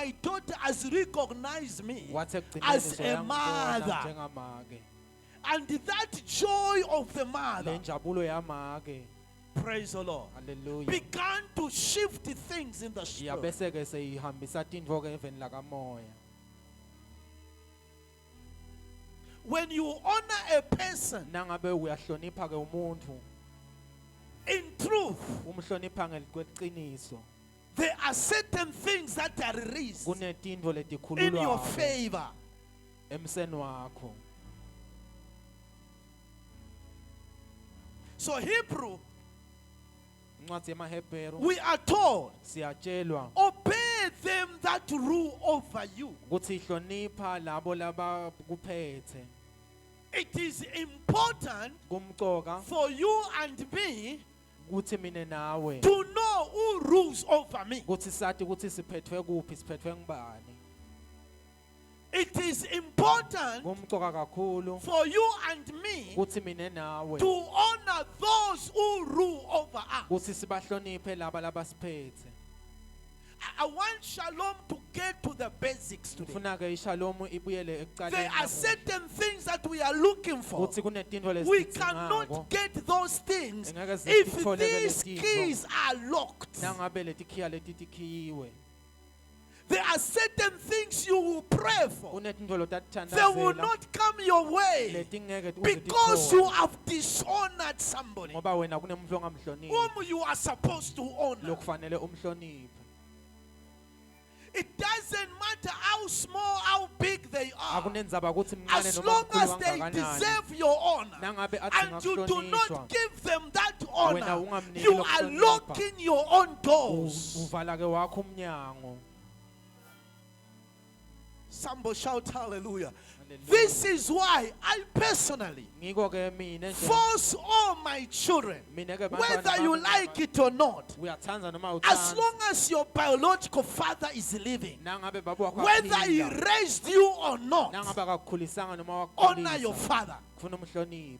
my daughter has recognized me wathi as ekugcineni a mother. njengamake. And that joy of the Le mother, njabulo yamake. praise the Lord, Hallelujah. began to shift things in the spirit. Yabese ke seyihambisa tintfo ke eveni lakamoya. When you honor a person Nangabe uyahlonipha ke umuntu, in truth, umhlonipha ngeliqiniso. there are certain things that are released Kunetintfo in your letikhululwa favor. emseni wakho. So Hebrew, Incwadi yemaHebheru we are told, siyatshelwa obey them that rule over you. ukuthi ihlonipha labo labakuphethe. It is important Kumcoka for you and me ukuthi mine nawe to know who rules over me. ukuthi sathi ukuthi siphethwe kuphi, siphethwe ngibani. It is important Kumcoka kakhulu for you and me ukuthi mine nawe to honor those who rule over us. ukuthi sibahloniphe laba labasiphethe. I want Shalom to get to the basics today. Ufuna ke ishalom ibuyele There ekuqaleni. are certain things that we are looking for. Ukuthi kunetintfo We lesizingako. cannot get those things Engeke if sitfole these lezi keys are locked. Nangabe letikhiya letikhiyiwe. There are certain things you will pray for. Kunetintfo They will lotathandazela not come your way letingeke uze because you tithole. have dishonored somebody Ngoba wena kunemuntu ongamhloniphi whom you are supposed to honor. lokufanele umhloniphe. It doesn't matter how small, how big they are, Akunendzaba ukuthi mncane as noma long mkhulu as they kangakanani. deserve your honor. Nangabe athi And you do not ngakuhlonishwa, give them that wena honor, ungamniki you are lokuhlonipha. locking your own doors. Uvala ke wakho umnyango. Somebody shout hallelujah. Hallelujah. This is why I personally Ngiko ke mina nje force all my children, mina ke whether you like it or not, uyathanda noma as uthanda. long as your biological father is living, Nangabe baba wakho whether he aphila, raised you or not, nangabe akakukhulisanga noma honor your wakukhulisa, father. kufuna umhloniphe.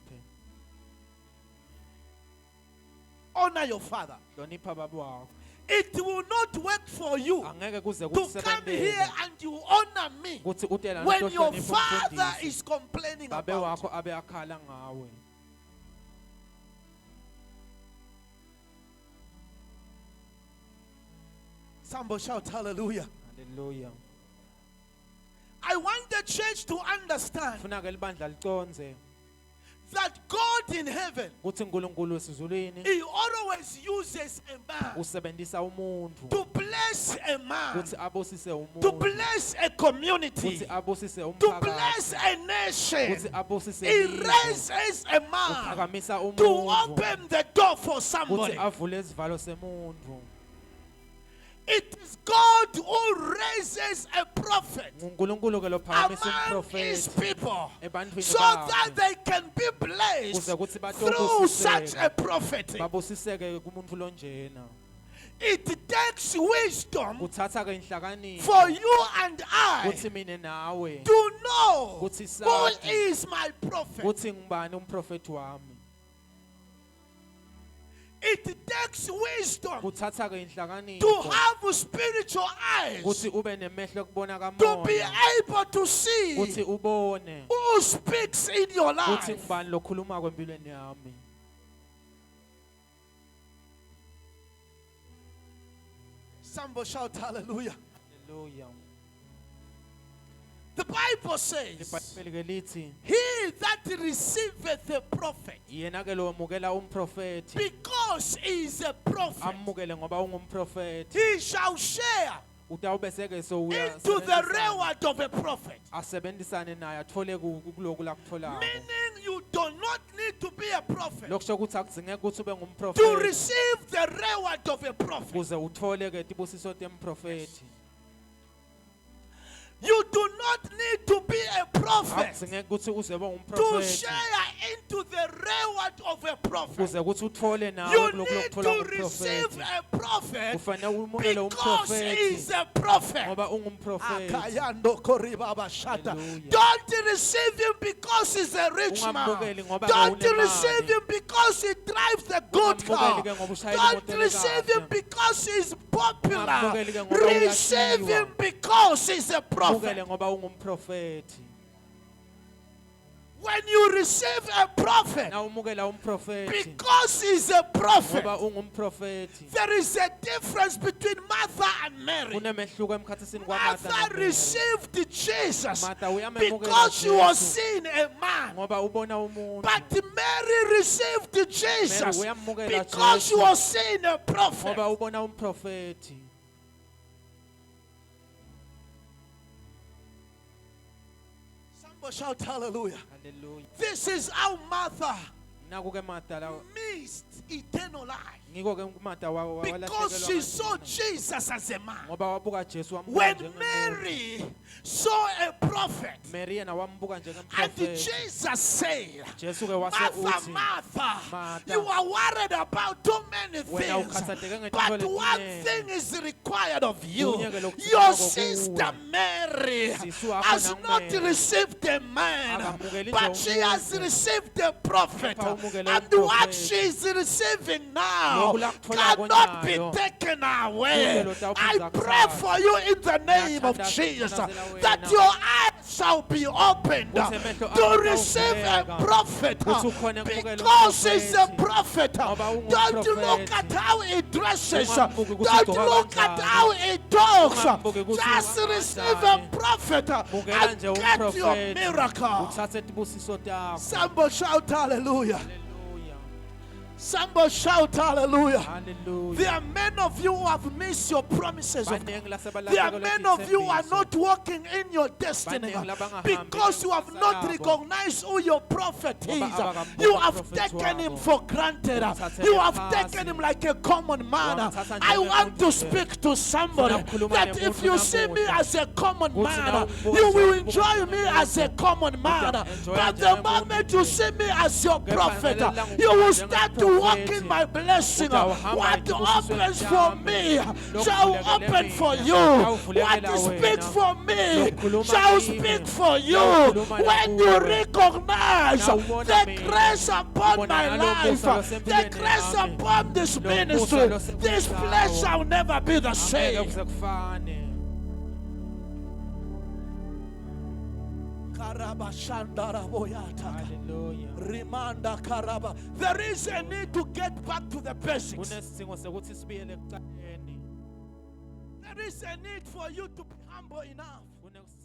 Honor your father. Hlonipha baba wakho. It will not work for you Angeke kuze to come here kusebenzele and you honor me ukuthi utela when nto your hlonipha father umfundisi. is complaining Babe about wakho abe akhala ngawe. Somebody shout hallelujah. Hallelujah. I want the church to understand Funa ke libandla liconze that God in heaven, ukuthi uNkulunkulu esizulwini He always uses a man usebenzisa umuntu to bless a man, ukuthi abosise to umuntu, bless a community, ukuthi abosise to umphakathi, bless a nation. ukuthi abosise He ilizwe, raises a man uphakamisa to umuntu open the door for ukuthi somebody. avule isivalo semuntu. It is God who raises a prophet uNkulunkulu ke lophakamisa among His umprofeti people ebantwini so that bakhe they can be blessed ukuze kuthi through such a batobusiseke prophet. babusiseke kumuntu lonjena. It takes wisdom Kuthatha ke inhlakanipho for you and I ukuthi mine nawe to know Kuthi who sazi. is my prophet. ukuthi ngibani umprofeti wami. It takes wisdom Kuthatha ke to inhlakanipho have spiritual eyes ukuthi ube nemehlo ekubona to be kamoya, able to see ukuthi ubone who speaks in your ukuthi life. ngibani lokhuluma kwempilweni yami. Somebody shout hallelujah. Hallelujah. The Bible says, iBhayibheli ke lithi he that receiveth a prophet, yena ke lo amukela umprofeti, because he is a prophet, amukele ngoba ungumprofeti, he shall share utawubeseke into the reward of a prophet. asebenzisane naye athole kuloku lakutholako. Meaning you do not need to be a prophet Lokusho ukuthi akudzingeki ukuthi ube to ngumprofeti receive the reward of a prophet. ukuze uthole ke tibusiso temprofeti. You do not need to be a prophet, Akuzingeke ukuthi uze ube to umprofethi share into the reward of a prophet, kuze ukuthi uthole nawe you kulokhu need lokuthola to receive umprofethi. a prophet Kufanele umukele because he umprofethi is a prophet. ngoba ungumprofethi. Akayando koriba bashata. Hallelujah. Don't receive him because he's a rich man. Ungamukeli ngoba Don't unemali. receive him because he drives the good car. Ungamukeli-ke ngoba ushayela Don't imoto receive him ekahle. because he's popular. Ungamukeli-ke ngoba Receive uyathiwa. him because he's a prophet. Mukele ngoba ungumprofethi. When you receive a prophet Na umukela umprofethi because he's a prophet, ngoba ungumprofethi. there is a difference between Martha and Mary. Kunemehluko emkhathisini kwaMartha Martha noMary. received Jesus Martha uyamemukela because she was Jesu seeing a man. ngoba ubona umuntu. But Mary received Jesus Mary uyamukela because she Jesu was seeing a prophet. ngoba ubona umprofethi. Somebody shout hallelujah. Hallelujah. This is how Martha Naku-ke Martha la missed eternal life ngiko-ke uMartha because she saw Jesus as a man. ngoba wabuka Jesu wambuka When njengomuntu. Mary saw a prophet, Mary yena wambuka and njengemprofethi. Jesus said, Jesu-ke wase Martha, uthi Martha, Martha, you are worried about too many wena things, ukhathazeke but ngezinto one eziningi. thing is required of you. Kunyeke lokhu Your kuqhubeka sister kuwe. Mary Sisi wakho has not nakuMary. received a man, Akamukeli but nje she has umuntu. received a prophet. Kepha umukele And what umprofethi. she is receiving now Lokhu lakuthola cannot be konyayo. taken away. Kuze lo I tawuphindza pray kusasa. for you in the name of Ngiyathandaza Jesus ukuthandazela that wena. your eyes shall be opened Kuthi amehlo to akho receive a awuvuleka. prophet Kuthi ukhone ukumukela because he's a umprofethi. prophet. Ngoba Don't look ungumprofethi. at how he dresses. Ungambuki ukuthi Don't ugqoka look at kanjani. how he talks. Ungambuki ukuthi Just ugqoka receive a kanjani. prophet Bukela and nje get your umprofethi. miracle. Uthathe isibusiso takho. Somebody shout hallelujah. Hallelujah. Somebody shout hallelujah. Hallelujah. There are many of you who have missed your promises of God. Baningi lasebalahlekelwe There are many of you who are ithembiso. not walking in your destiny Baningi labangahambi because you have not ngekusasa recognized who your prophet Ngoba is. abakambuka You have umprofethi taken him wabo. for granted. Umthathele You have phasi. taken him like a common man. Wamthatha I want to njengomuntu nje. speak to somebody Funa ukukhuluma that nomuntu if you see me namuhla. as a common Kuthi man, nawe umbuka you will njengomuntu enjoy me as a common man. enjoy But the njengomuntu moment you nje. see me as your Kepha prophet, ngelela ngikubuka you will start to walk njengomprofethi. in my blessing. Utawuhamba What ngezibusiso opens for zami. me Lokhu shall vulekele open for mina. you. What Utawuvulekela speaks wena. for me Lokhu khuluma shall kimi. speak for you. Utawukhuluma When you nakuwe. recognize Nawubona the mina. grace upon Ubona my nalo life, musa the losempilweni grace yami. upon this Lo musa ministry, losempilweni this yawo. place shall never be the Angeke same. kuze kufane. Hallelujah. Rimanda Karaba. There is a need to get back to the basics. Kunesidingo sokuthi sibuyele ekuqaleni. There is a need for you to be humble enough Kunesidingo